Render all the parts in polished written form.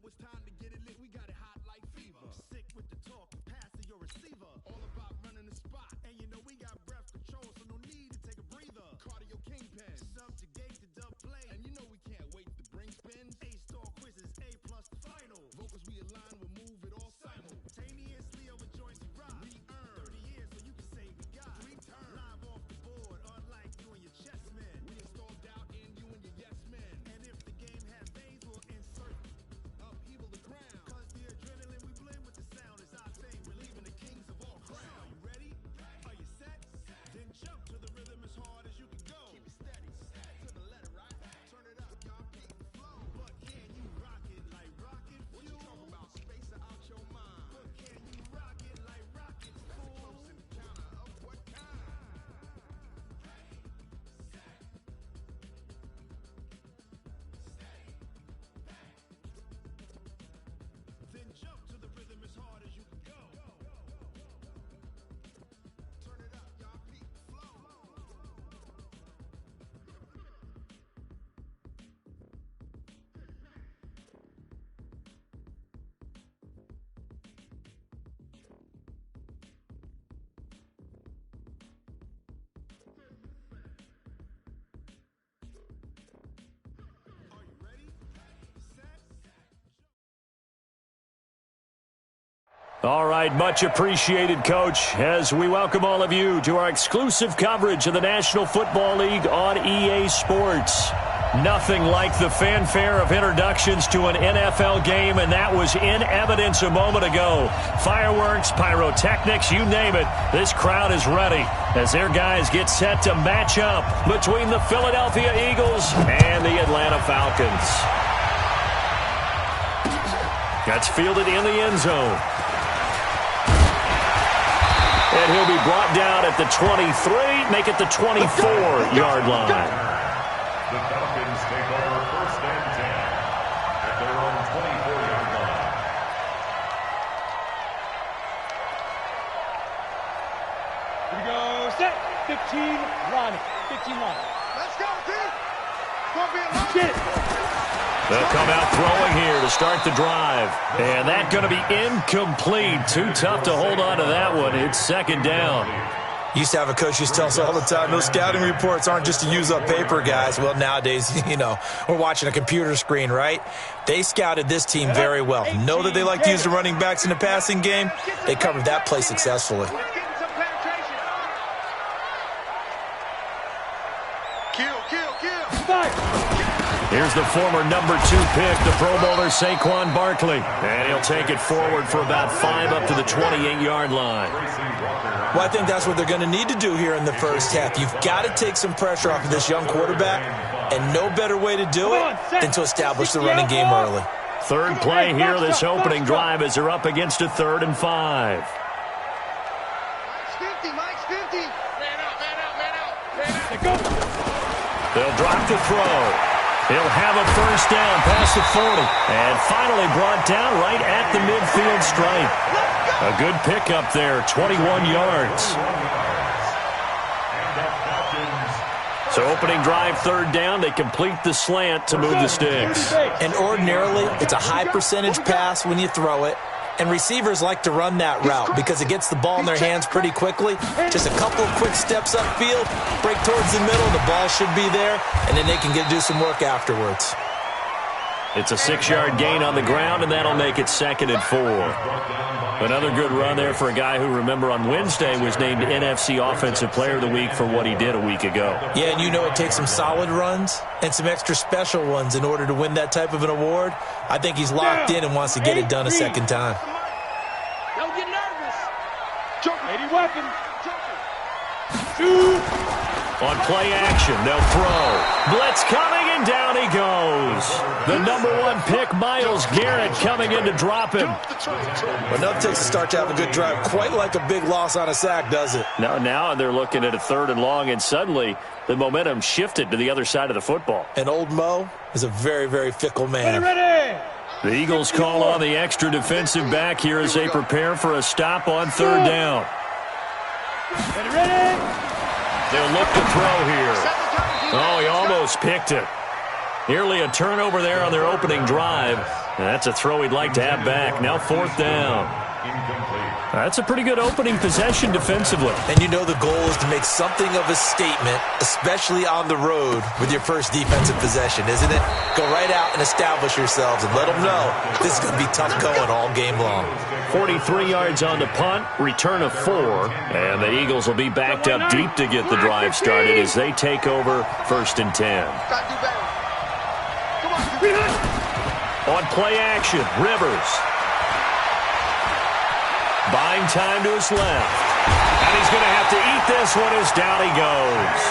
it's time to get it lit, we got it hot like fever. Sick with the talk, pass to your receiver. All about running the spot, and you know we got breath control, so no need to take a breather. Cardio kingpin, subjugate the dub play, and you know we can't wait to bring spins. A-star quizzes, A+ the final. Vocals we align, we'll move it all simultaneously over joints we rock. We earn 30 years, so you can say we got 3 turns. Live off the board, unlike you and your chess men. We install doubt in you and your yes men. And if the game has veins, we'll insert upheaval the ground. Cause the adrenaline we blend with the sound is our thing. We're leaving the kings of all crowns. Are you ready? Are you set? Then jump to the rhythm as hard as you can go. Keep it steady, to the letter, right? Turn it up, y'all keep the flow. But can you rock it like rocket fuel? What you talking about? Space out your mind. But can you rock it like rocket fuel? Close encounter of what kind? Then jump to the rhythm as hard as you can go. Turn it up, y'all keep the flow. Are you ready? Set? All right, much appreciated, Coach, as we welcome all of you to our exclusive coverage of the National Football League on EA Sports. Nothing like the fanfare of introductions to an NFL game, and that was in evidence a moment ago. Fireworks, pyrotechnics, you name it. This crowd is ready as their guys get set to match up between the Philadelphia Eagles and the Atlanta Falcons. That's fielded in the end zone. And he'll be brought down at the 23, make it the 24-yard line. The Falcons take over 1st and 10 at their own 24-yard line. Here we go, set, 15, run, 15 run. Let's go, Pete! Gonna be a lot. Shit. They'll come out throwing here to start the drive. And that's going to be incomplete. Too tough to hold on to that one. It's 2nd down. Used to have a coach used to tell us all the time, those scouting reports aren't just to use up paper, guys. Well, nowadays, we're watching a computer screen, right? They scouted this team very well. Know that they like to use the running backs in the passing game. They covered that play successfully. Here's the former number 2 pick, the Pro Bowler Saquon Barkley. And he'll take it forward for about 5 up to the 28-yard line. Well, I think that's what they're going to need to do here in the first half. You've got to take some pressure off of this young quarterback, and no better way to do it than to establish the running game early. Third play here, this opening drive, as they're up against a 3rd and 5. Mike's 50, Mike's 50. Man out. They'll drop the throw. He'll have a first down past the 40. And finally brought down right at the midfield stripe. A good pickup there, 21 yards. So opening drive, 3rd down. They complete the slant to move the sticks. And ordinarily, it's a high percentage pass when you throw it. And receivers like to run that route because it gets the ball in their hands pretty quickly. Just a couple of quick steps upfield, break towards the middle, the ball should be there, and then they can do some work afterwards. It's a 6-yard gain on the ground, and that'll make it 2nd and 4. Another good run there for a guy who, remember, on Wednesday was named NFC Offensive Player of the Week for what he did a week ago. Yeah, and it takes some solid runs and some extra special ones in order to win that type of an award. I think he's locked in and wants to get it done a second time. Don't get nervous. Lady weapon. Shoot. On play action, they'll throw. Blitz coming, and down he goes. The number 1 pick, Myles Garrett, coming in to drop him. Well, nothing takes a start to have a good drive quite like a big loss on a sack, does it? Now they're looking at a 3rd and long, and suddenly the momentum shifted to the other side of the football. And old Mo is a very, very fickle man. Ready. The Eagles call on the extra defensive back here as they prepare for a stop on 3rd down. Ready. They'll look to throw here. Oh, he almost picked it. Nearly a turnover there on their opening drive. That's a throw he'd like to have back. Now 4th down. That's a pretty good opening possession defensively. And you know the goal is to make something of a statement, especially on the road with your first defensive possession, isn't it? Go right out and establish yourselves and let them know this is going to be tough going all game long. 43 yards on the punt, return of 4, and the Eagles will be backed up deep to get the drive started as they take over 1st and 10. On play action, Rivers. Buying time to his left. And he's going to have to eat this one as down he goes.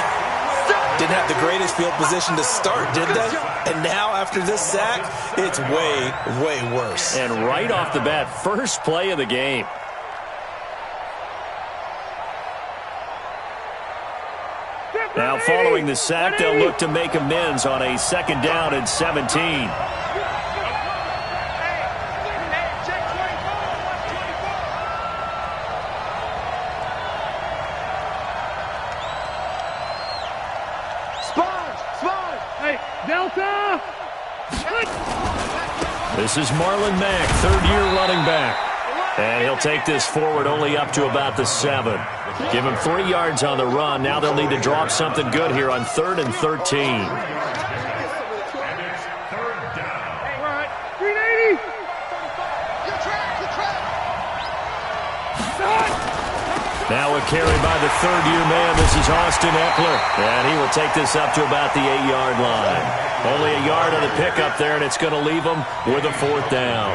Didn't have the greatest field position to start, did they? And now, after this sack, it's way, way worse. And right off the bat, first play of the game. Now, following the sack, they'll look to make amends on a 2nd down and 17. Delta! This is Marlon Mack, 3rd-year running back. And he'll take this forward only up to about the 7. Give him 3 yards on the run. Now they'll need to drop something good here on 3rd and 13. And it's 3rd down. Hey, all right. 380! Now a carry by the 3rd-year man. This is Austin Eckler. And he will take this up to about the 8-yard line. Only a yard on the pickup there, and it's going to leave him with a 4th down.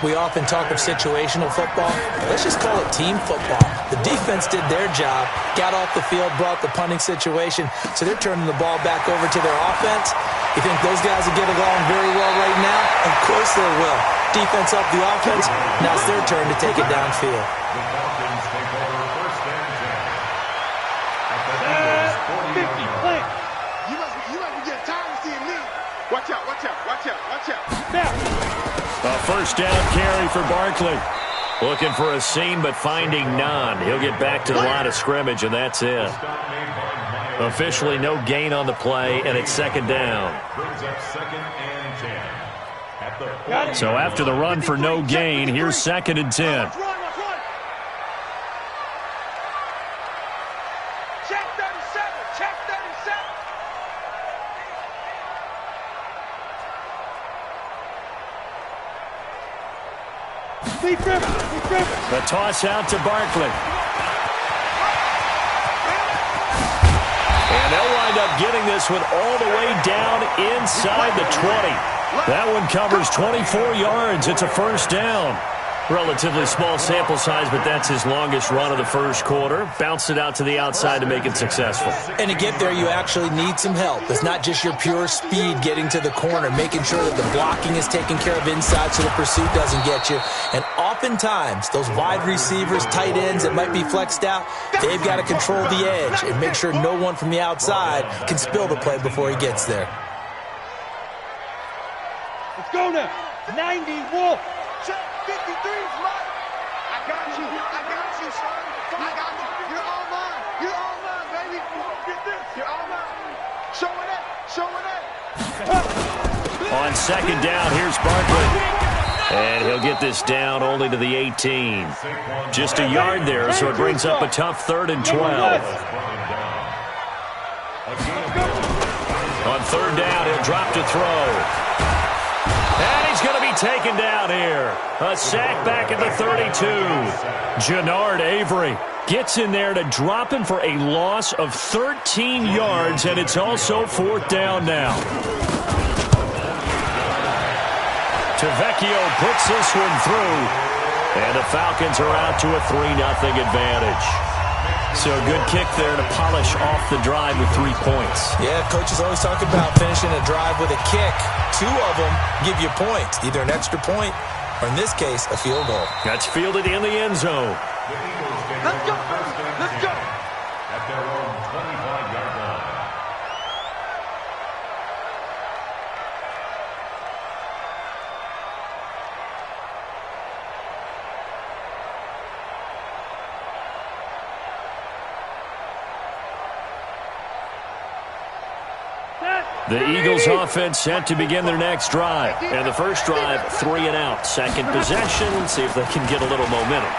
We often talk of situational football. Let's just call it team football. The defense did their job, got off the field, brought the punting situation, so they're turning the ball back over to their offense. You think those guys will get along very well right now? Of course they will. Defense up the offense. Now it's their turn to take it downfield. The Falcons take over 1st and 10. At the Eagles' 40-yard line. You must be getting tired of seeing me. Watch out, watch out, watch out, watch out. Now. A 1st down carry for Barkley. Looking for a seam, but finding none. He'll get back to the line of scrimmage, and that's it. Officially no gain on the play, and it's 2nd down. Brings up 2nd and 10. At the So after the run for no gain, here's 2nd and 10. Let's run. Check 37, check 37. The toss out to Barkley. And they'll wind up getting this one all the way down inside the 20. That one covers 24 yards. It's a 1st down. Relatively small sample size, but that's his longest run of the 1st quarter. Bounced it out to the outside to make it successful. And to get there, you actually need some help. It's not just your pure speed getting to the corner, making sure that the blocking is taken care of inside so the pursuit doesn't get you. And oftentimes, those wide receivers, tight ends that might be flexed out, they've got to control the edge and make sure no one from the outside can spill the play before he gets there. Let's go now. 90 Wolf. Check 53's right. I got you, son. I got you. You're all mine. You're all mine, baby. Get this. You're all mine. Show it up. Show it up. On 2nd down, here's Barkley. And he'll get this down only to the 18. Just a yard there, so it brings up a tough 3rd and 12. On 3rd down, he'll drop to throw. And he's going to be taken down here. A sack back at the 32. Jannard Avery gets in there to drop him for a loss of 13 yards, and it's also 4th down now. Tavecchio puts this one through, and the Falcons are out to a 3-0 advantage. So a good kick there to polish off the drive with 3 points. Yeah, coaches always talk about finishing a drive with a kick. 2 of them give you points, either an extra point or, in this case, a field goal. That's fielded in the end zone. Let's go. Let's go. At their own 25-yard line. The Eagles offense set to begin their next drive. And the first drive, 3 and out. Second possession, see if they can get a little momentum.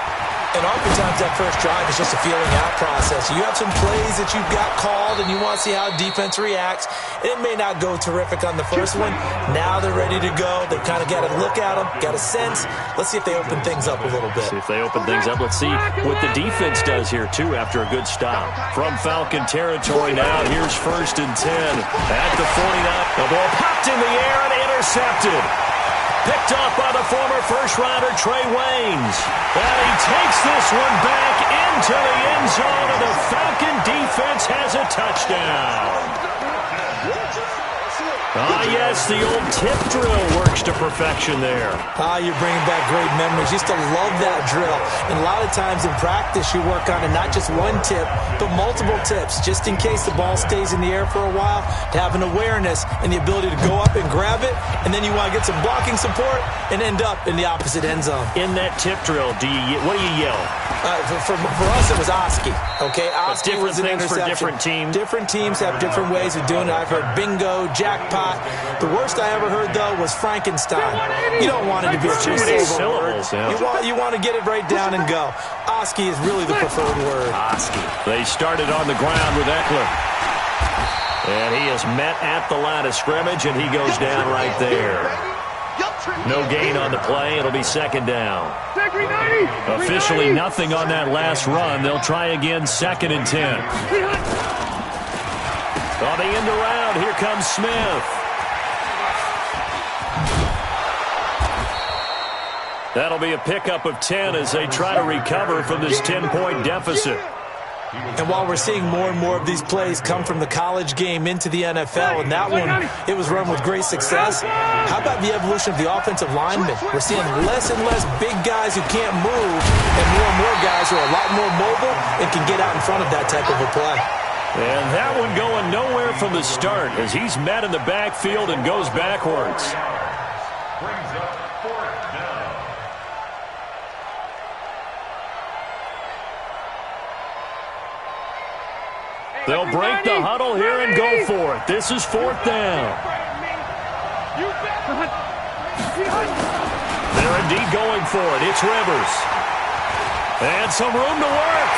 And oftentimes that first drive is just a feeling out process. You have some plays that you've got called and you want to see how defense reacts. It may not go terrific on the first one. Now they're ready to go. They've kind of got to look at them, got a sense. Let's see if they open things up a little bit. See if they open things up. Let's see what the defense does here, too, after a good stop. From Falcon territory now, here's 1st and 10. At the 49, the ball popped in the air and intercepted. Picked off by the former first-rounder Trey Waynes. And he takes this one back into the end zone, and the Falcon defense has a touchdown. Ah, yes, the old tip drill works to perfection there. You're bringing back great memories. Used to love that drill. And a lot of times in practice, you work on it, not just one tip, but multiple tips, just in case the ball stays in the air for a while, to have an awareness and the ability to go up and grab it, and then you want to get some blocking support and end up in the opposite end zone. In that tip drill, what do you yell? For us, it was Oski. Okay, Oski was an things interception. For different teams. Different teams have different ways of doing it. I've heard bingo, jackpot. The worst I ever heard, though, was Frankenstein. You don't want it to be a two-syllable word. Yeah. You want to get it right down and go. Oski is really the preferred word. Oski. They started on the ground with Eckler. And he is met at the line of scrimmage, and he goes down right there. No gain on the play. It'll be 2nd down. Officially nothing on that last run. They'll try again, 2nd and 10. On the end around, here comes Smith. That'll be a pickup of 10 as they try to recover from this 10-point deficit. And while we're seeing more and more of these plays come from the college game into the NFL, and that one, it was run with great success, how about the evolution of the offensive linemen? We're seeing less and less big guys who can't move and more guys who are a lot more mobile and can get out in front of that type of a play. And that one going nowhere from the start as he's met in the backfield and goes backwards. Brings up 4th down. They'll break the huddle here and go for it. This is 4th down. They're indeed going for it. It's Rivers. And some room to work.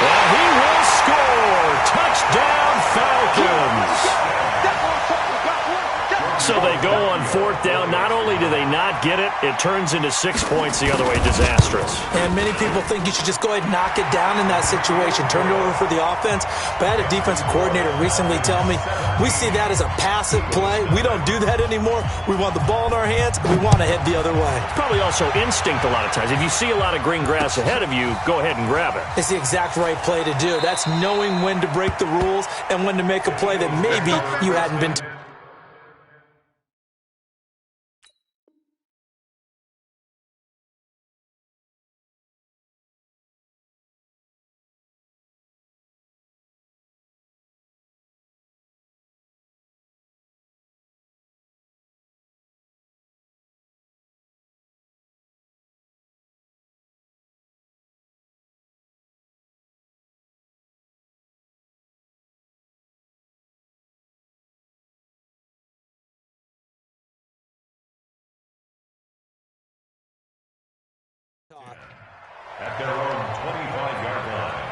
And he will score. Touchdown, Falcons. So they go on 4th down. Not only do they not get it, it turns into 6 points the other way. Disastrous. And many people think you should just go ahead and knock it down in that situation. Turn it over for the offense. But I had a defensive coordinator recently tell me, we see that as a passive play. We don't do that anymore. We want the ball in our hands, and we want to head the other way. It's probably also instinct a lot of times. If you see a lot of green grass ahead of you, go ahead and grab it. It's the exact right play to do. That's knowing when to break the rules and when to make a play that maybe you hadn't been At their own 25-yard line.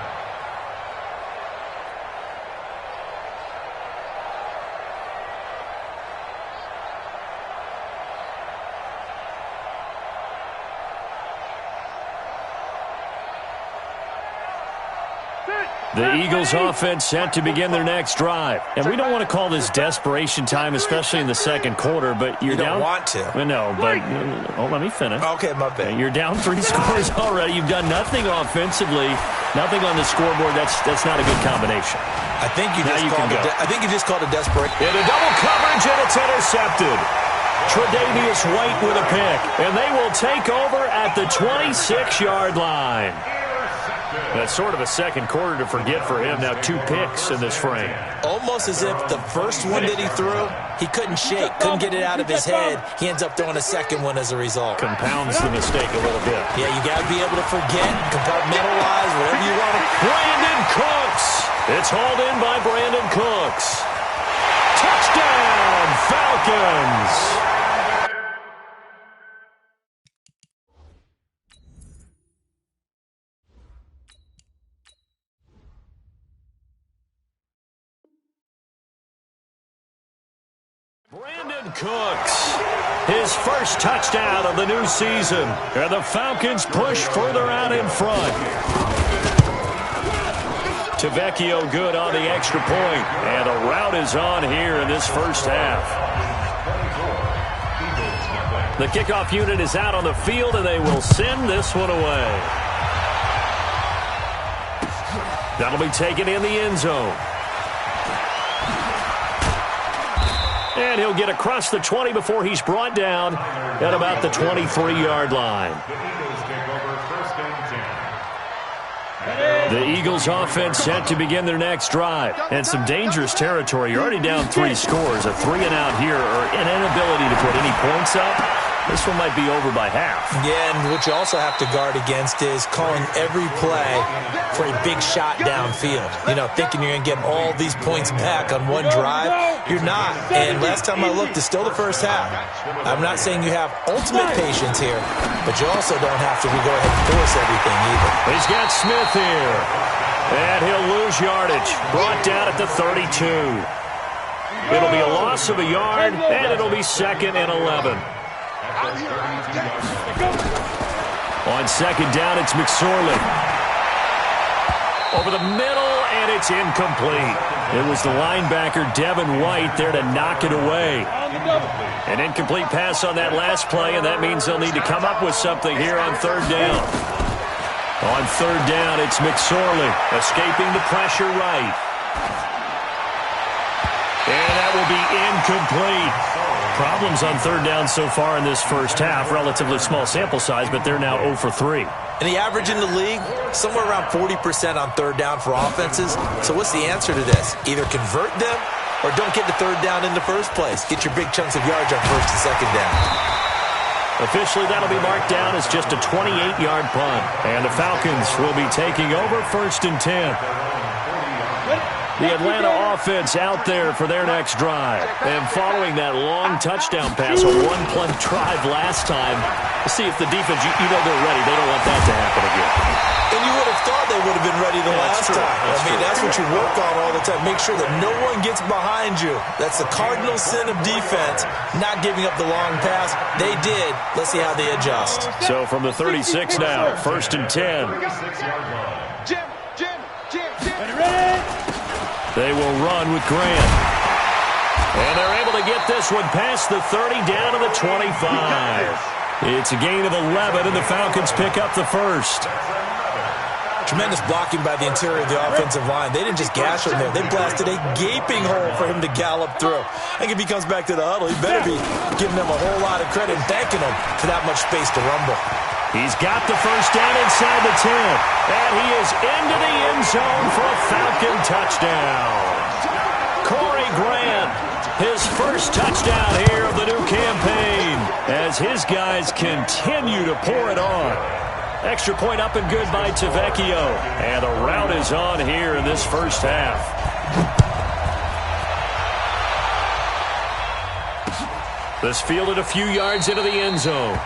The Eagles offense set to begin their next drive. And we don't want to call this desperation time, especially in the second quarter, but you're down. You don't want to. No, but let me finish. Okay, my bad. You're down 3 scores already. You've done nothing offensively, nothing on the scoreboard. That's not a good combination. I think you just called it desperate. In a double coverage, and it's intercepted. Tre'Davious White with a pick, and they will take over at the 26-yard line. That's sort of a second quarter to forget for him. Now 2 picks in this frame. Almost as if the first one that he threw, he couldn't shake, couldn't get it out of his head. He ends up throwing a second one as a result. Compounds the mistake a little bit. Yeah, you got to be able to forget, compartmentalize, whatever you want to. Brandon Cooks It's hauled in by Brandon Cooks. Touchdown, Falcons! Brandon Cooks, his first touchdown of the new season. And the Falcons push further out in front. Tavecchio good on the extra point. And a rout is on here in this first half. The kickoff unit is out on the field, and they will send this one away. That'll be taken in the end zone. And he'll get across the 20 before he's brought down at about the 23-yard line. The Eagles offense set to begin their next drive. And some dangerous territory. You're already down 3 scores. A 3-and-out here or an inability to put any points up. This one might be over by half. Yeah, and what you also have to guard against is calling every play for a big shot downfield. You know, thinking you're going to get all these points back on one drive. You're not. And last time I looked, it's still the first half. I'm not saying you have ultimate patience here, but you also don't have to go ahead and force everything either. He's got Smith here. And he'll lose yardage. Brought down at the 32. It'll be a loss of a yard, and it'll be 2nd and 11. On 2nd down, it's McSorley. Over the middle, and it's incomplete. It was the linebacker, Devin White, there to knock it away. An incomplete pass on that last play, and that means they'll need to come up with something here on 3rd down. On 3rd down, it's McSorley, escaping the pressure right. And that will be incomplete. Problems on 3rd down so far in this first half. Relatively small sample size, but they're now 0 for 3. And the average in the league, somewhere around 40% on 3rd down for offenses. So what's the answer to this? Either convert them or don't get to 3rd down in the first place. Get your big chunks of yards on 1st and 2nd down. Officially, that'll be marked down as just a 28-yard punt. And the Falcons will be taking over 1st and 10. The Atlanta offense out there for their next drive. And following that long touchdown pass, a one-play drive last time, we'll see if the defense, you know they're ready. They don't want that to happen again. And you would have thought they would have been ready the last time. That's what you work on all the time. Make sure that no one gets behind you. That's the cardinal sin of defense, not giving up the long pass. They did. Let's see how they adjust. So from the 36 now, 1st and 10. They will run with Grant. And they're able to get this one past the 30 down to the 25. It's a gain of 11, and the Falcons pick up the first. Tremendous blocking by the interior of the offensive line. They didn't just gash him there. They blasted a gaping hole for him to gallop through. I think if he comes back to the huddle, he better be giving them a whole lot of credit and thanking them for that much space to rumble. He's got the first down inside the 10. And he is into the end zone for a Falcon touchdown. Corey Grant, his first touchdown here of the new campaign as his guys continue to pour it on. Extra point up and good by Tavecchio. And a rout is on here in this first half. This fielded a few yards into the end zone.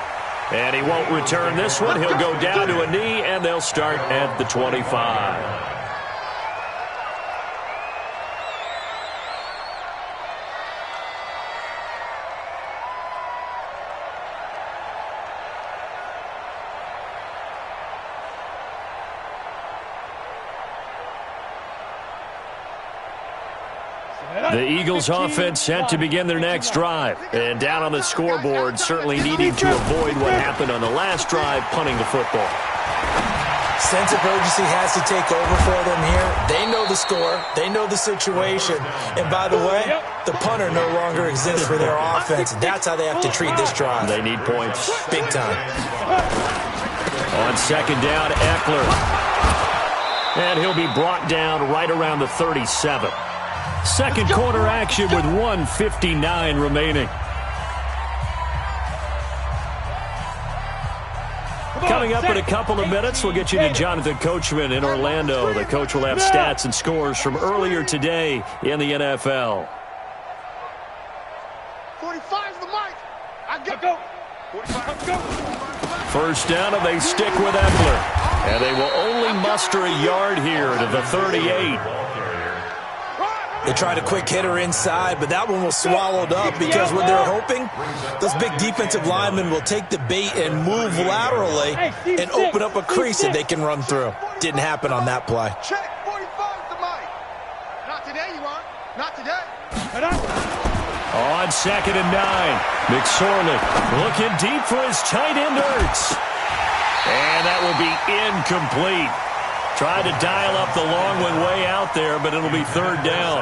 And he won't return this one. He'll go down to a knee, and they'll start at the 25. The Eagles offense set to begin their next drive. And down on the scoreboard, certainly needing to avoid what happened on the last drive, punting the football. Sense of urgency has to take over for them here. They know the score. They know the situation. And by the way, the punter no longer exists for their offense. That's how they have to treat this drive. They need points big time. On 2nd down, Eckler. And he'll be brought down right around the 37. Second quarter action with 1:59 remaining. Coming up in a couple of minutes, we'll get you to Jonathan Coachman in Orlando. The coach will have stats and scores from earlier today in the NFL. 45's the mic. I go. 45. Go. First down, and they stick with Epler. And they will only muster a yard here to the 38. They tried a quick hitter inside, but that one was swallowed up because what they're hoping, those big defensive linemen will take the bait and move laterally and open up a crease that they can run through. Didn't happen on that play. Check. 45's the mic. Not today, you aren't. Not today. On 2nd and 9, McSorley looking deep for his tight end Ertz. And that will be incomplete. Tried to dial up the long one way out there, but it'll be 3rd down.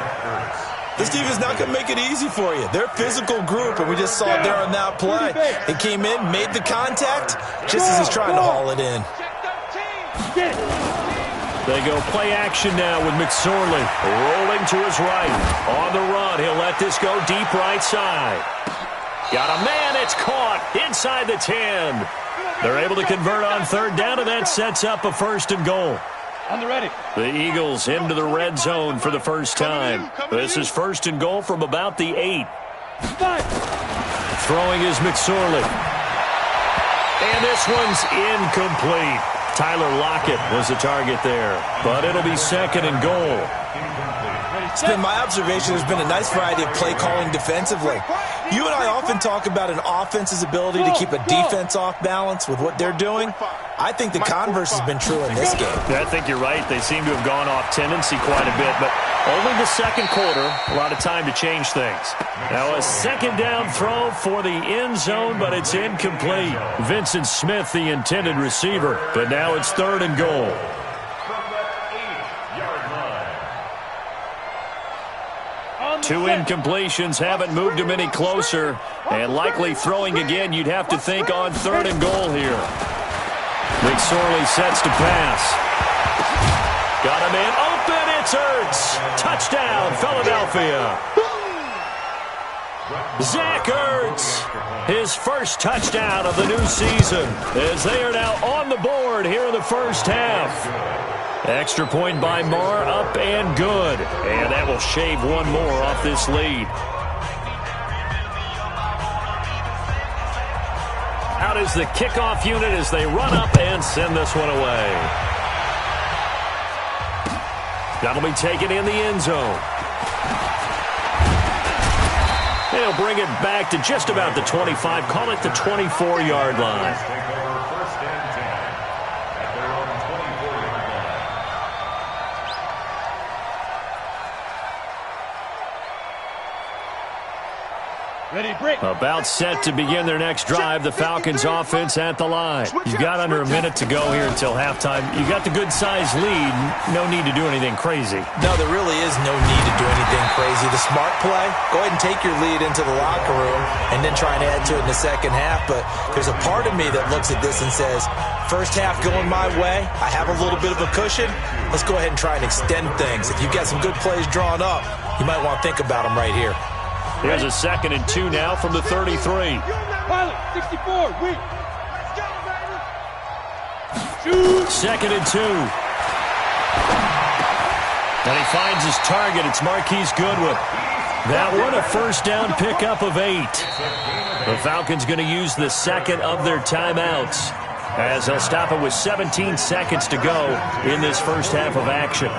This defense is not going to make it easy for you. They're a physical group, and we just saw it there on that play. It came in, made the contact, just as he's trying to haul it in. They go play action now with McSorley rolling to his right. On the run, he'll let this go deep right side. Got a man, it's caught inside the 10. They're able to convert on 3rd down, and that sets up a 1st and goal. On the ready. The Eagles into the red zone for the first time. This is 1st and goal from about the 8. Throwing is McSorley. And this one's incomplete. Tyler Lockett was the target there, but it'll be 2nd and goal. It's been my observation there's been a nice variety of play calling defensively. You and I often talk about an offense's ability to keep a defense off balance with what they're doing. I think the converse has been true in this game. I think you're right. They seem to have gone off tendency quite a bit, but only the 2nd quarter, a lot of time to change things. Now a 2nd down throw for the end zone, but it's incomplete. Vincent Smith, the intended receiver, but now it's 3rd and goal. Two incompletions haven't moved him any closer, and likely throwing again, you'd have to think on 3rd and goal here. McSorley sets to pass. Got a man open, it's Ertz. Touchdown, Philadelphia. Zach Ertz, his first touchdown of the new season, as they are now on the board here in the first half. Extra point by Marr, up and good. And that will shave one more off this lead. Out is the kickoff unit as they run up and send this one away. That'll be taken in the end zone. They'll bring it back to just about the 25, call it the 24-yard line. Ready, break. About set to begin their next drive, the Falcons offense at the line. You've got under a minute to go here until halftime. You've got the good-sized lead. No need to do anything crazy. No, there really is no need to do anything crazy. The smart play, go ahead and take your lead into the locker room and then try and add to it in the second half. But there's a part of me that looks at this and says, first half going my way, I have a little bit of a cushion. Let's go ahead and try and extend things. If you've got some good plays drawn up, you might want to think about them right here. Here's a 2nd and 2 now from the 33. Pilot, 64, wait. 2nd and 2. And he finds his target. It's Marquise Goodwin. That one, a first down pickup of 8. The Falcons going to use the 2nd of their timeouts as they'll stop it with 17 seconds to go in this first half of action.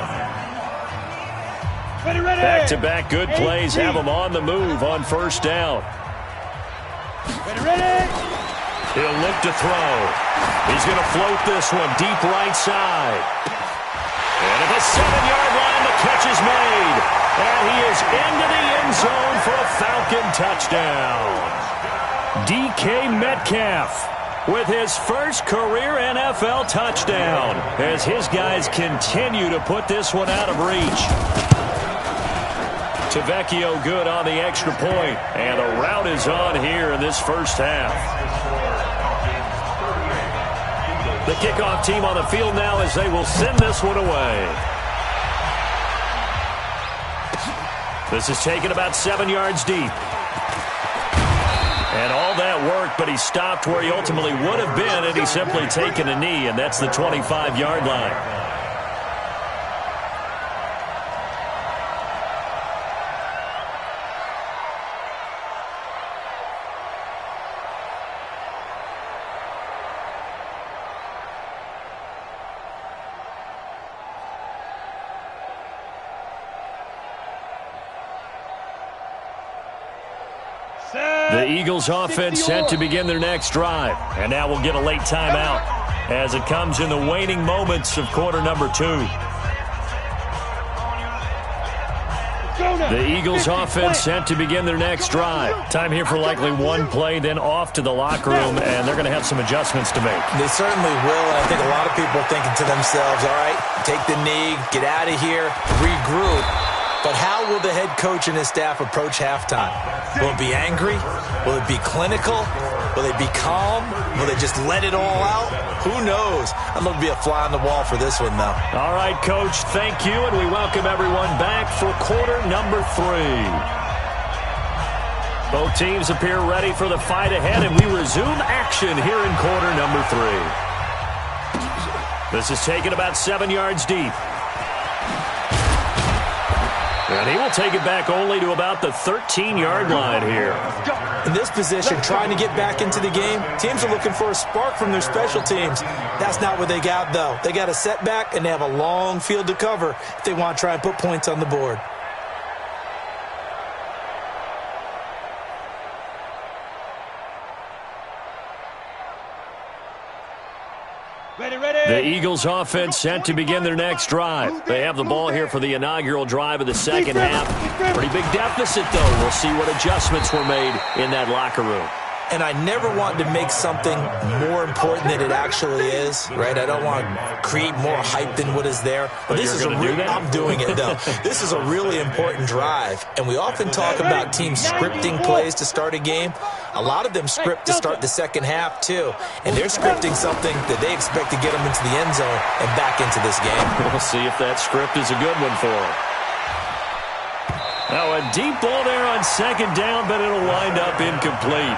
Back-to-back good plays have them on the move on first down. Ready. He'll look to throw. He's going to float this one deep right side. And at the 7-yard line, the catch is made. And he is into the end zone for a Falcon touchdown. DK Metcalf with his first career NFL touchdown as his guys continue to put this one out of reach. Tavecchio good on the extra point, and the rout is on here in this first half. The kickoff team on the field now as they will send this one away. This is taken about 7 yards deep. And all that work but he stopped where he ultimately would have been had he simply taken a knee, and that's the 25-yard line. The Eagles offense set to begin their next drive. And now we'll get a late timeout as it comes in the waning moments of quarter number 2. The Eagles offense set to begin their next drive. Time here for likely one play, then off to the locker room, and they're going to have some adjustments to make. They certainly will, and I think a lot of people are thinking to themselves, all right, take the knee, get out of here, regroup. But how will the head coach and his staff approach halftime? Will it be angry? Will it be clinical? Will they be calm? Will they just let it all out? Who knows? I'd love to be a fly on the wall for this one, though. All right, Coach, thank you, and we welcome everyone back for quarter number 3. Both teams appear ready for the fight ahead, and we resume action here in quarter number 3. This is taken about 7 yards deep. And he will take it back only to about the 13-yard line here. In this position, trying to get back into the game, teams are looking for a spark from their special teams. That's not what they got, though. They got a setback, and they have a long field to cover if they want to try and put points on the board. The Eagles offense set to begin their next drive. They have the ball here for the inaugural drive of the second half. Pretty big deficit, though. We'll see what adjustments were made in that locker room. And I never want to make something more important than it actually is, right? I don't want to create more hype than what is there. But this is I'm doing it, though. This is a really important drive. And we often talk about teams scripting plays to start a game. A lot of them script to start the second half, too. And they're scripting something that they expect to get them into the end zone and back into this game. We'll see if that script is a good one for them. Now, a deep ball there on second down, but it'll wind up incomplete.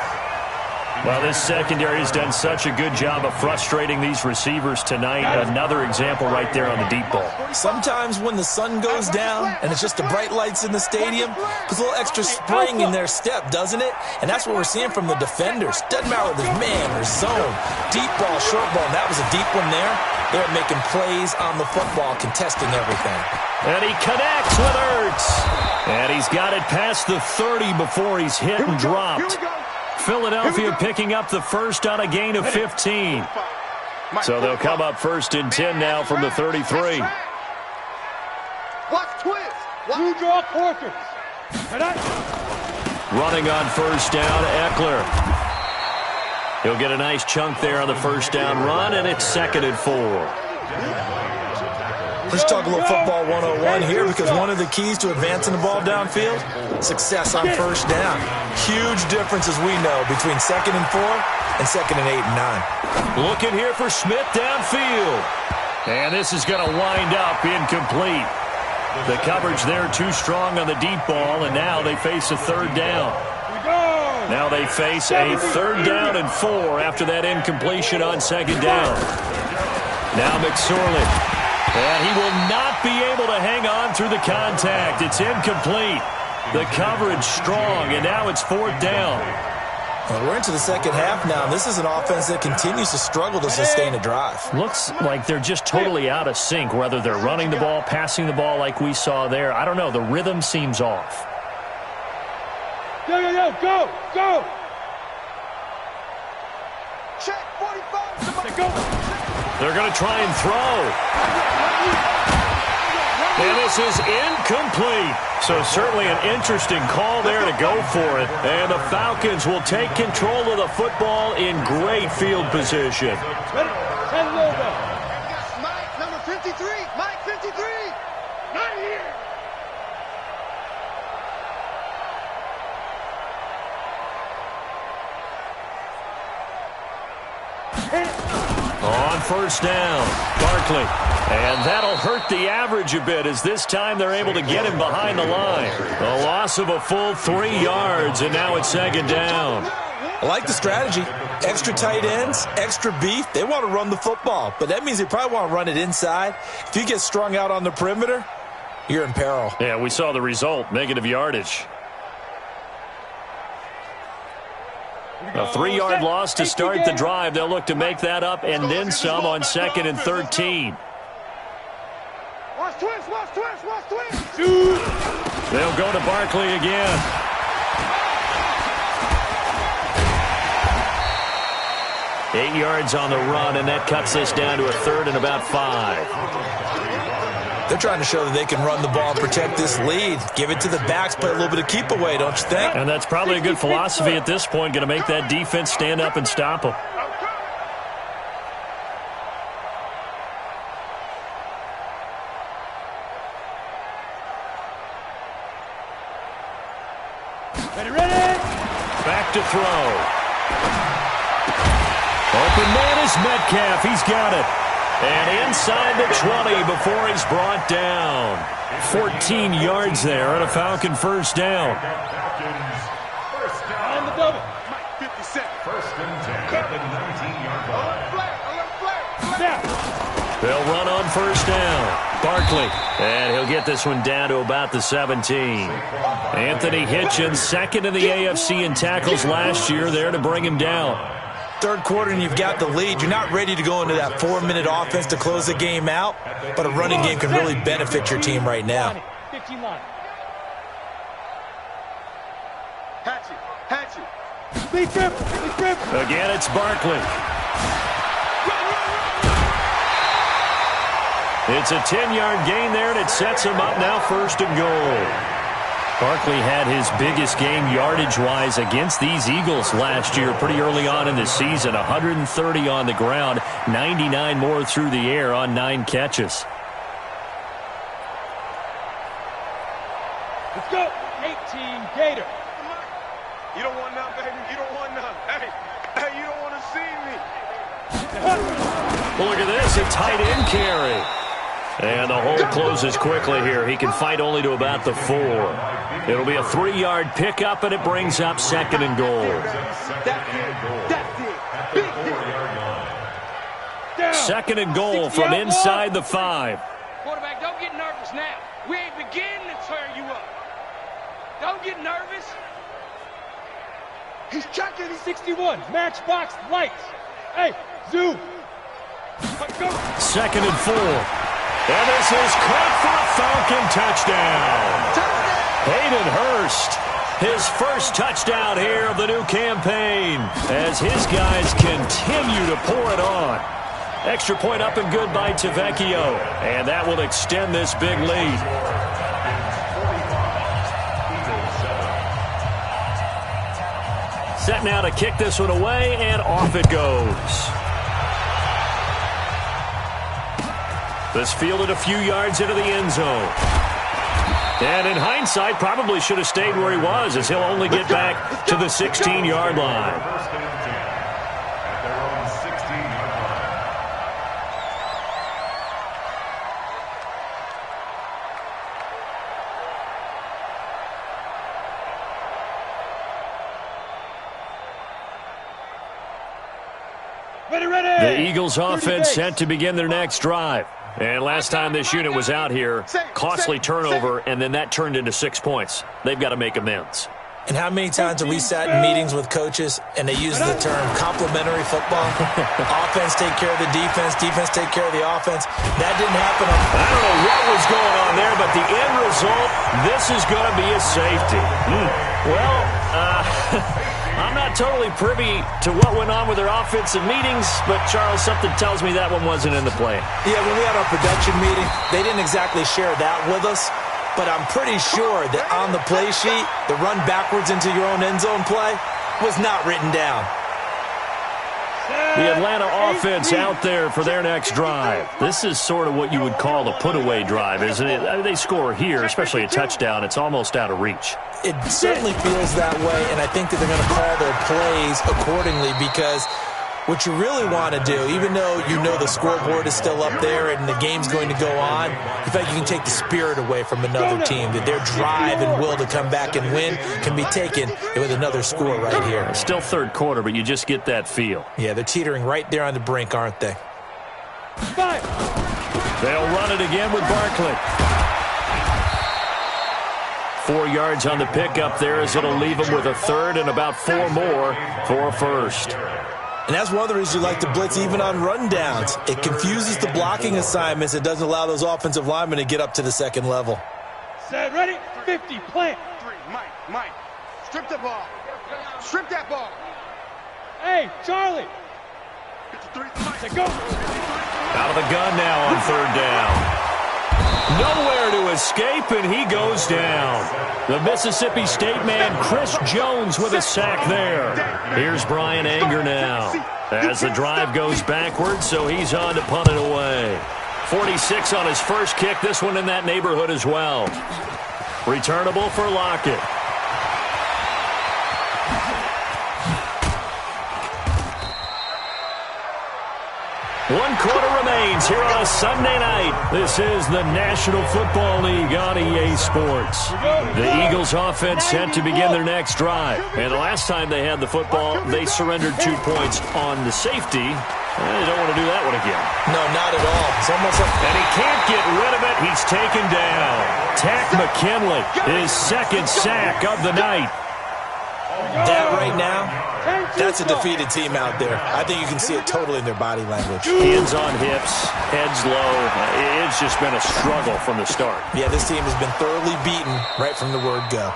Well, this secondary has done such a good job of frustrating these receivers tonight. Another example right there on the deep ball. Sometimes when the sun goes down and it's just the bright lights in the stadium, there's a little extra spring in their step, doesn't it? And that's what we're seeing from the defenders. Doesn't matter whether there's man or zone. Deep ball, short ball, and that was a deep one there. They're making plays on the football, contesting everything. And he connects with Ertz. And he's got it past the 30 before he's hit and dropped. Philadelphia picking up the first on a gain of 15. So they'll come up first and 10 now from the 33. Watch twist. You draw quarters. Running on first down, Eckler. He'll get a nice chunk there on the first down run, and it's 2nd and 4. Let's talk a little football 101 here, because one of the keys to advancing the ball downfield, success on first down. Huge difference, as we know, between 2nd and 4 and 2nd and 8 and 9. Looking here for Smith downfield. And this is going to wind up incomplete. The coverage there too strong on the deep ball, and now they face a third down. Now they face a 3rd down and 4 after that incompletion on 2nd down. Now McSorley. And he will not be able to hang on through the contact. It's incomplete. The coverage strong, and now it's 4th down. Well, we're into the second half now. This is an offense that continues to struggle to sustain a drive. Looks like they're just totally out of sync, whether they're running the ball, passing the ball like we saw there. I don't know. The rhythm seems off. Go, go, go! Check 45. Go! They're going to try and throw. And this is incomplete. So certainly an interesting call there to go for it. And the Falcons will take control of the football in great field position. Mike, number 53. Mike, 53. Not here. On first down, Barkley. And that'll hurt the average a bit, as this time they're able to get him behind the line. A loss of a full 3 yards, and now it's 2nd down. I like the strategy. Extra tight ends, extra beef. They want to run the football, but that means they probably want to run it inside. If you get strung out on the perimeter, you're in peril. Yeah, we saw the result, negative yardage. A 3-yard loss to start the drive. They'll look to make that up and then some on 2nd and 13. Watch twist. They'll go to Barkley again. Eight yards on the run, and that cuts this down to a 3rd and about 5. They're trying to show that they can run the ball and protect this lead. Give it to the backs, play a little bit of keep away, don't you think? And that's probably a good philosophy at this point, going to make that defense stand up and stop them. Ready. Back to throw. Open man is Metcalf. He's got it. And inside the 20 before he's brought down. 14 yards there and a Falcon first down. On the double. 50 seconds. First and 10 at the 19-yard line. They'll run on first down. Barkley. And he'll get this one down to about the 17. Anthony Hitchens, second in the AFC in tackles last year, there to bring him down. Third quarter and you've got the lead. You're not ready to go into that 4-minute offense to close the game out, but a running game can really benefit your team right now. 15 line. Hatch it. Speed trip. Again, it's Barkley. It's a 10-yard gain there, and it sets him up now 1st and goal. Barkley had his biggest game yardage-wise against these Eagles last year pretty early on in the season. 130 on the ground, 99 more through the air on 9 catches. Let's go. 18 Gator. You don't want none, baby. You don't want none. Hey, you don't want to see me. Well, look at this, a tight end carry. And the hole closes quickly here. He can fight only to about the 4. It'll be a 3-yard pickup, and it brings up 2nd and goal. That's it. 2nd and goal from inside the 5. Quarterback, don't get nervous now. We ain't beginning to tear you up. Don't get nervous. He's checking. He's 61. Matchbox lights. Hey, zoom. Go. 2nd and 4. And this is caught for a Falcon touchdown. Hayden Hurst, his first touchdown here of the new campaign as his guys continue to pour it on. Extra point up and good by Tavecchio, and that will extend this big lead. Set now to kick this one away, and off it goes. This fielded a few yards into the end zone. And in hindsight, probably should have stayed where he was, as he'll only get back to the 16-yard line. First and 10 at their own 16-yard line. Ready. The Eagles offense set to begin their next drive. And last time this unit was out here, costly turnover, and then that turned into 6 points. They've got to make amends. And how many times have we sat in meetings with coaches and they use the term complementary football? Offense take care of the defense, defense take care of the offense. That didn't happen. I don't know what was going on there, but the end result, this is going to be a safety. Well, I'm not totally privy to what went on with their offensive meetings, but, Charles, something tells me that one wasn't in the plan. Yeah, when we had our production meeting, they didn't exactly share that with us, but I'm pretty sure that on the play sheet, the run backwards into your own end zone play was not written down. The Atlanta offense out there for their next drive. This is sort of what you would call a put-away drive, isn't it? I mean, they score here, especially a touchdown. It's almost out of reach. It certainly feels that way, and I think that they're going to call their plays accordingly because What you really want to do, even though you know the scoreboard is still up there and the game's going to go on, you feel like you can take the spirit away from another team, that their drive and will to come back and win can be taken with another score right here. Still third quarter, but you just get that feel. Yeah, they're teetering right there on the brink, aren't they? They'll run it again with Barkley. 4 yards on the pickup there as it'll leave them with a third and about 4 more for a first. And that's one of the reasons you like to blitz even on rundowns. It confuses the blocking assignments. It doesn't allow those offensive linemen to get up to the second level. Set, ready, 50, plant. Mike, strip the ball. Strip that ball. Hey, Charlie. Mike. Go. Out of the gun now on third down. Nowhere to escape, and he goes down. The Mississippi State man, Chris Jones, with a sack there. Here's Brian Anger now as the drive goes backwards, so he's on to punt it away. 46 on his first kick, this one in that neighborhood as well. Returnable for Lockett. One quarter remains here on a Sunday night. This is the National Football League on EA Sports. The Eagles offense set to begin their next drive. And the last time they had the football, they surrendered 2 points on the safety. They don't want to do that one again. No, not at all. It's almost like... And he can't get rid of it. He's taken down. Tack McKinley, his second sack of the night. That right now, that's a defeated team out there. I think you can see it totally in their body language. Hands on hips, heads low. It's just been a struggle from the start. Yeah, this team has been thoroughly beaten right from the word go.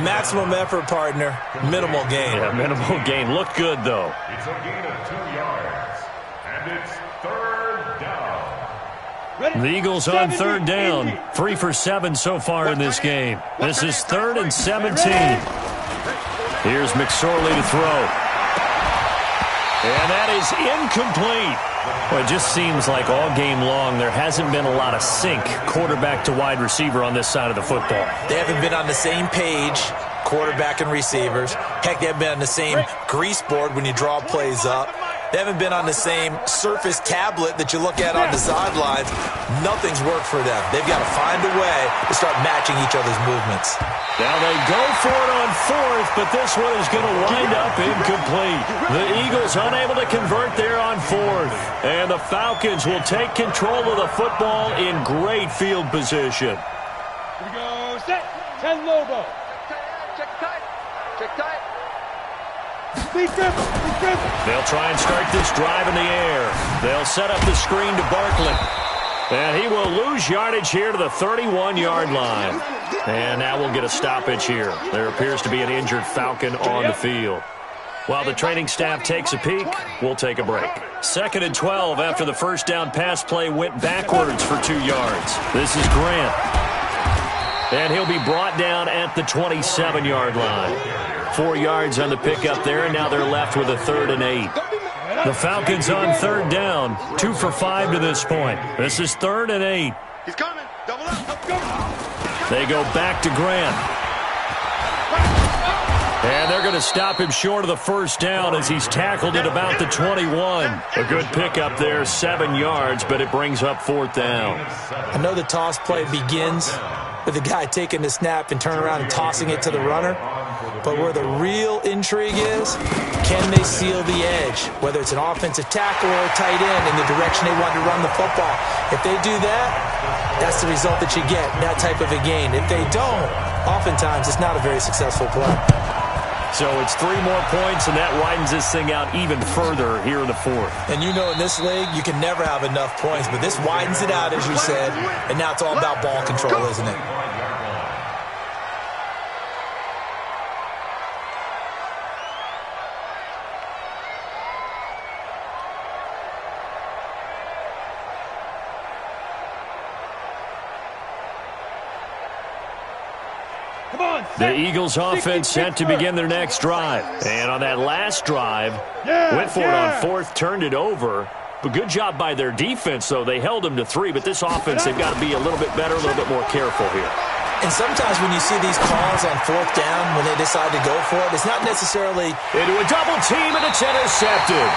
Maximum effort, partner. Minimal gain. Yeah, minimal gain. Looked good, though. It's a gain of 2 yards, and it's third down. The Eagles on third down. 3 for 7 so far in this game. This is 3rd and 17. Here's McSorley to throw. And that is incomplete. Well, it just seems like all game long there hasn't been a lot of sync quarterback to wide receiver on this side of the football. They haven't been on the same page, quarterback and receivers. Heck, they haven't been on the same grease board when you draw plays up. They haven't been on the same Surface tablet that you look at on the sidelines. Nothing's worked for them. They've got to find a way to start matching each other's movements. Now they go for it on 4th, but this one is going to wind up incomplete. The Eagles unable to convert there on 4th. And the Falcons will take control of the football in great field position. Here we go, set, 10 Lobo. Check tight. Check tight. They'll try and start this drive in the air. They'll set up the screen to Barkley. And he will lose yardage here to the 31-yard line. And now we'll get a stoppage here. There appears to be an injured Falcon on the field. While the training staff takes a peek, we'll take a break. 2nd and 12 after the first down pass play went backwards for 2 yards. This is Grant. And he'll be brought down at the 27-yard line. 4 yards on the pickup there, and now they're left with a 3rd and 8. The Falcons on third down, 2 for 5 to this point. This is 3rd and 8. He's coming. Double up. They go back to Grant. And they're going to stop him short of the first down as he's tackled at about the 21. A good pickup there, 7 yards, but it brings up 4th down. I know the toss play begins with the guy taking the snap and turning around and tossing it to the runner. But where the real intrigue is, can they seal the edge, whether it's an offensive tackle or a tight end in the direction they want to run the football. If they do that, that's the result that you get, that type of a gain. If they don't, oftentimes it's not a very successful play. So it's 3 more points, and that widens this thing out even further here in the 4th. And you know in this league, you can never have enough points, but this widens it out, as you said, and now it's all about ball control, isn't it? The Eagles offense set to begin their next drive. And on that last drive, went for it on 4th, turned it over. Good job by their defense, though. They held them to 3, but this offense, they've got to be a little bit better, a little bit more careful here. And sometimes when you see these calls on 4th down, when they decide to go for it, it's not necessarily... Into a double team, and it's intercepted.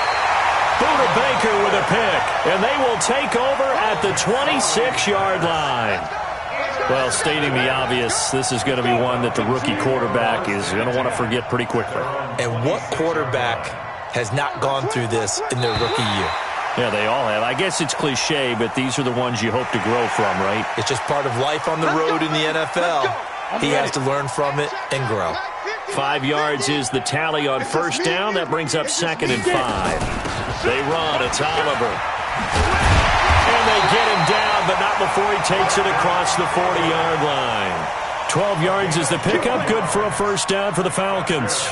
Buda Baker with a pick, and they will take over at the 26-yard line. Well, stating the obvious, this is going to be one that the rookie quarterback is going to want to forget pretty quickly. And what quarterback has not gone through this in their rookie year? Yeah, they all have. I guess it's cliche, but these are the ones you hope to grow from, right? It's just part of life on the road in the NFL. He has to learn from it and grow. 5 yards is the tally on 1st down. That brings up 2nd and 5. They run. It's Oliver. And they get him down, but not before he takes it across the 40-yard line. 12 yards is the pickup. Good for a 1st down for the Falcons.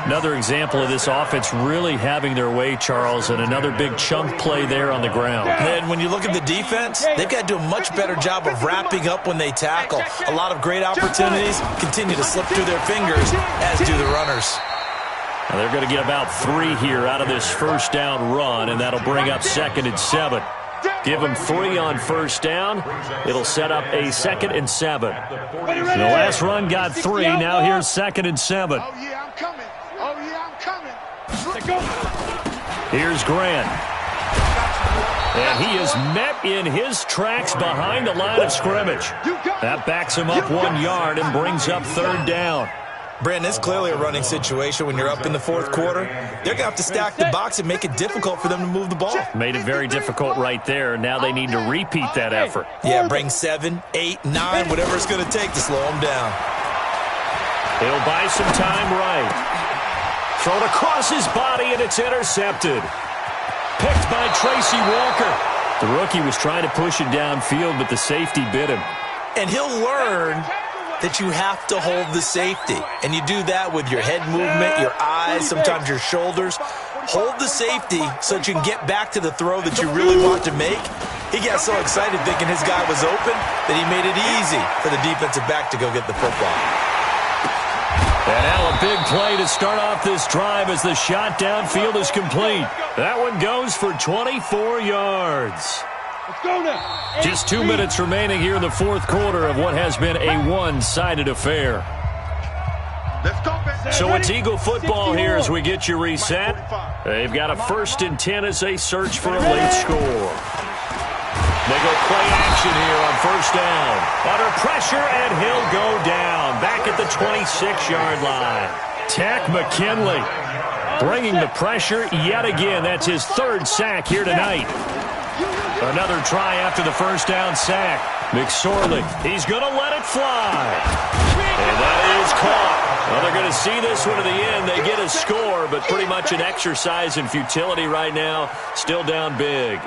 Another example of this offense really having their way, Charles, and another big chunk play there on the ground. And when you look at the defense, they've got to do a much better job of wrapping up when they tackle. A lot of great opportunities continue to slip through their fingers, as do the runners. Now they're going to get about 3 here out of this 1st down run, and that'll bring up 2nd and 7. Give them 3 on 1st down. It'll set up a 2nd and 7. The last run got 3. Now here's 2nd and 7. Oh, yeah, I'm coming. Oh, yeah, I'm coming. Here's Grant. And he is met in his tracks behind the line of scrimmage. That backs him up 1 yard and brings up 3rd down. Brandon, it's clearly a running situation when you're up in the 4th quarter. They're going to have to stack the box and make it difficult for them to move the ball. Made it very difficult right there. Now they need to repeat that effort. Yeah, bring 7, 8, 9, whatever it's going to take to slow them down. He'll buy some time right. Thrown across his body, and it's intercepted. Picked by Tracy Walker. The rookie was trying to push it downfield, but the safety bit him. And he'll learn that you have to hold the safety. And you do that with your head movement, your eyes, sometimes your shoulders. Hold the safety so that you can get back to the throw that you really want to make. He got so excited thinking his guy was open that he made it easy for the defensive back to go get the football. And now a big play to start off this drive as the shot downfield is complete. That one goes for 24 yards. Let's go now. Just 2 minutes remaining here in the 4th quarter of what has been a one-sided affair. Let's go, baby. So it's Eagle football here as we get you reset. They've got a 1st and 10 as they search for a late score. They go play action here on 1st down. Under pressure, and he'll go down. Back at the 26-yard line. Tack McKinley bringing the pressure yet again. That's his 3rd sack here tonight. Another try after the 1st down sack. McSorley, he's going to let it fly. And that is caught. Well, they're going to see this one to the end. They get a score, but pretty much an exercise in futility right now. Still down big.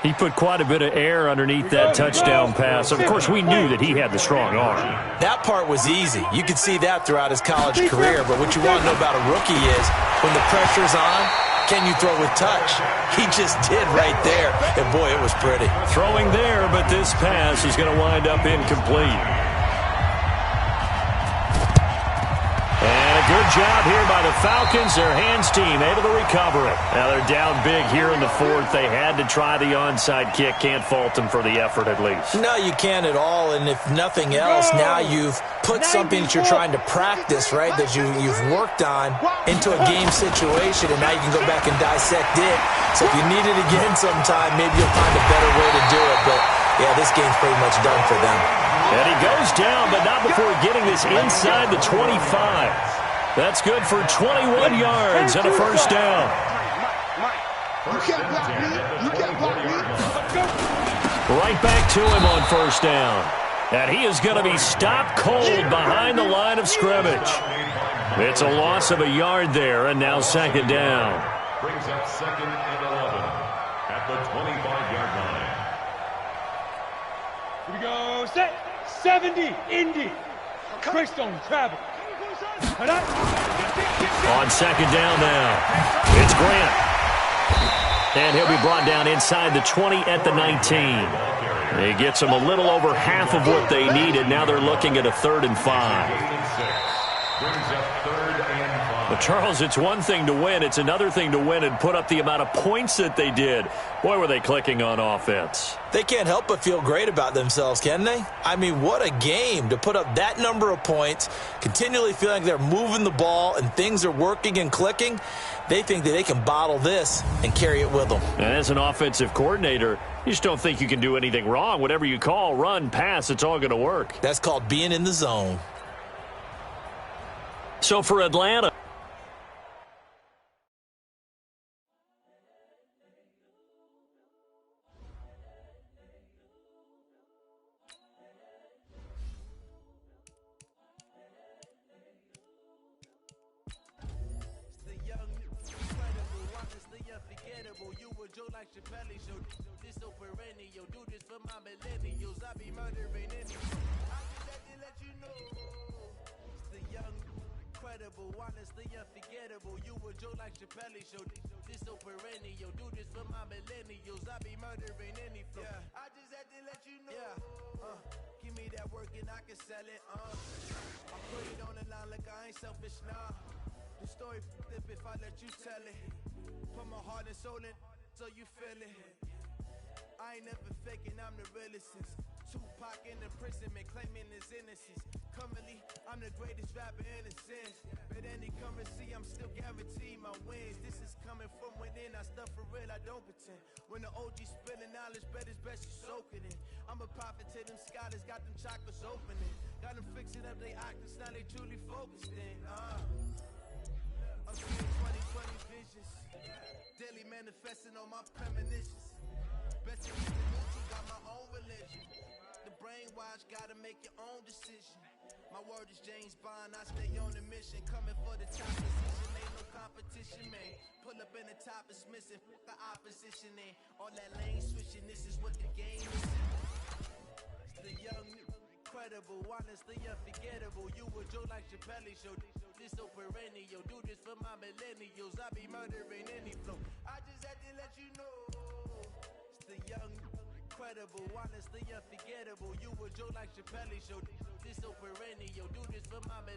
He put quite a bit of air underneath that touchdown pass. Of course, we knew that he had the strong arm. That part was easy. You could see that throughout his college career. But what you want to know about a rookie is when the pressure's on, can you throw with touch? He just did right there. And, boy, it was pretty. Throwing there, but this pass is going to wind up incomplete. And a good job here by the Falcons. Their hands team able to recover it. Now they're down big here in the 4th. They had to try the onside kick. Can't fault them for the effort at least. No, you can't at all. And if nothing else, now you've put something that you're trying to practice, right, that you've worked on into a game situation, and now you can go back and dissect it. So if you need it again sometime, maybe you'll find a better way to do it. But, yeah, this game's pretty much done for them. And he goes down, but not before getting this inside the 25. That's good for 21 yards and a 1st down. You can't block me. You can't block me. Right back to him on 1st down. And he is going to be stopped cold behind the line of scrimmage. It's a loss of a yard there, and now 2nd down. Brings up 2nd and 11 at the 25-yard line. Here we go. Set. 70. Indy. Greystone travel. On 2nd down now. It's Grant. And he'll be brought down inside the 20 at the 19. He gets them a little over half of what they needed. Now they're looking at a 3rd and 5. Well, Charles, it's one thing to win. It's another thing to win and put up the amount of points that they did. Boy, were they clicking on offense. They can't help but feel great about themselves, can they? I mean, what a game to put up that number of points, continually feeling like they're moving the ball and things are working and clicking. They think that they can bottle this and carry it with them. And as an offensive coordinator, you just don't think you can do anything wrong. Whatever you call, run, pass, it's all going to work. That's called being in the zone. So for Atlanta, honestly unforgettable. You a Joe like Chappelle show. This so perennial. Do this for my millennials. I be murdering any flow. Yeah. I just had to let you know. Yeah. Give me that work and I can sell it. I put it on the line like I ain't selfish, nah. The story flip if I let you tell it. Put my heart and soul in so you feel it. I ain't never faking, I'm the realest since Tupac in imprisonment, claiming his innocence. Currently, I'm the greatest rapper in a sense. But any currency, I'm still guaranteed my wins. This is coming from within, I stuff for real, I don't pretend. When the OG spilling knowledge, bet it's best you soak it in. I'm a prophet to them scholars, got them chakras opening. Got them fixing up they octaves, now they truly focused in. I'm seeing 2020 visions, daily manifesting on my premonitions. Best to keep it neutral, got my own religion. The brainwash, gotta make your own decision. My word is James Bond, I stay on a mission. Coming for the top position, ain't no competition, man. Pull up in the top is missing, fuck the opposition, and all that lane switching, this is what the game is. It's the young, incredible, honestly unforgettable. You a Joe like Chappelle show. This so perennial, do this for my millennials. I be murdering any flow. I just had to let you know. It's the young, incredible, honestly unforgettable. You a Joe like Chappelle show. This so perennial, do this for my millennials.